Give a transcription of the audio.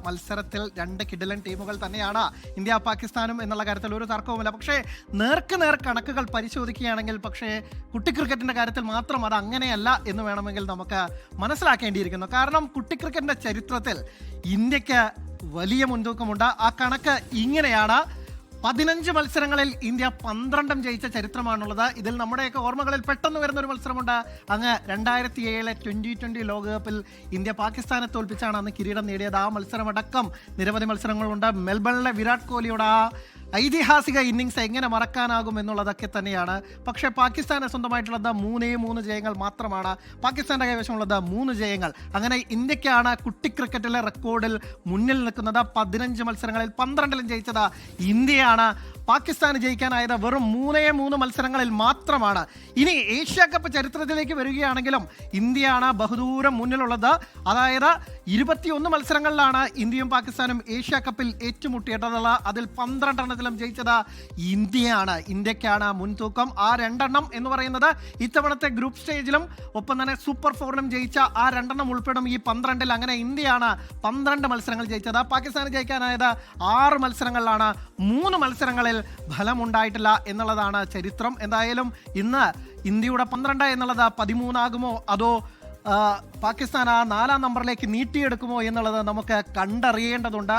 മത്സരത്തിൽ രണ്ട് കിടിലൻ ടീമുകൾ തന്നെയാണ് ഇന്ത്യ പാകിസ്ഥാനും എന്നുള്ള കാര്യത്തിൽ ഒരു തർക്കവുമില്ല. പക്ഷേ നേർ കണക്കുകൾ പരിശോധിക്കുകയാണെങ്കിൽ പക്ഷേ കുട്ടി ക്രിക്കറ്റിന്റെ കാര്യത്തിൽ മാത്രം അത് അങ്ങനെയല്ല എന്ന് വേണമെങ്കിൽ നമുക്ക് മനസ്സിലാക്കേണ്ടിയിരിക്കുന്നു. കാരണം കുട്ടി ക്രിക്കറ്റിന്റെ ചരിത്രത്തിൽ ഇന്ത്യക്ക് വലിയ മുൻതൂക്കമുണ്ട്. ആ കണക്ക് ഇങ്ങനെയാണ്: 15 മത്സരങ്ങളിൽ ഇന്ത്യ 12 ജയിച്ച ചരിത്രമാണുള്ളത്. ഇതിൽ നമ്മുടെയൊക്കെ ഓർമ്മകളിൽ പെട്ടെന്ന് വരുന്ന ഒരു മത്സരമുണ്ട്. അങ്ങ് 2007 T20 ലോകകപ്പിൽ ഇന്ത്യ പാകിസ്ഥാനെ തോൽപ്പിച്ചാണ് അന്ന് കിരീടം നേടിയത്. ആ മത്സരമടക്കം നിരവധി മത്സരങ്ങളുണ്ട്. മെൽബണിലെ വിരാട് കോഹ്ലിയുടെ ആ ഐതിഹാസിക ഇന്നിങ്സ് എങ്ങനെ മറക്കാനാകും എന്നുള്ളതൊക്കെ തന്നെയാണ്. പക്ഷേ പാകിസ്ഥാനെ സ്വന്തമായിട്ടുള്ളത് 3 ജയങ്ങൾ മാത്രമാണ്. പാകിസ്ഥാന്റെ കൈവശമുള്ളത് 3 ജയങ്ങൾ. അങ്ങനെ ഇന്ത്യക്കാണ് കുട്ടി ക്രിക്കറ്റിലെ റെക്കോർഡിൽ മുന്നിൽ നിൽക്കുന്നത്. 15 മത്സരങ്ങളിൽ 12 ജയിച്ചത് ഇന്ത്യയാണ്. പാകിസ്ഥാന് ജയിക്കാനായത് വെറും 3 മത്സരങ്ങളിൽ മാത്രമാണ്. ഇനി ഏഷ്യ കപ്പ് ചരിത്രത്തിലേക്ക് വരികയാണെങ്കിലും ഇന്ത്യയാണ് ബഹുദൂരം മുന്നിലുള്ളത്. അതായത് 21 മത്സരങ്ങളിലാണ് ഇന്ത്യയും പാകിസ്ഥാനും ഏഷ്യ കപ്പിൽ ഏറ്റുമുട്ടിയിട്ടുള്ളത്. അതിൽ 12 ജയിച്ചത് ഇന്ത്യയാണ്. ഇന്ത്യക്കാണ് മുൻതൂക്കം. ആ 2 എന്ന് പറയുന്നത് ഇത്തവണത്തെ ഗ്രൂപ്പ് സ്റ്റേജിലും ഒപ്പം തന്നെ സൂപ്പർ 4 ജയിച്ച ആ 2 ഉൾപ്പെടും ഈ 12. അങ്ങനെ ഇന്ത്യയാണ് 12 മത്സരങ്ങൾ ജയിച്ചത്. പാകിസ്ഥാന് ജയിക്കാനായത് 6 മത്സരങ്ങളിലാണ്. 3 മത്സരങ്ങളിൽ ഫലമുണ്ടായിട്ടില്ല എന്നുള്ളതാണ് ചരിത്രം. എന്തായാലും ഇന്ന് ഇന്ത്യയുടെ 12 എന്നുള്ളത് 13 ആകുമോ അതോ പാകിസ്ഥാൻ ആ 4-ാം നമ്പറിലേക്ക് നീട്ടിയെടുക്കുമോ എന്നുള്ളത് നമുക്ക് കണ്ടറിയേണ്ടതുണ്ട്.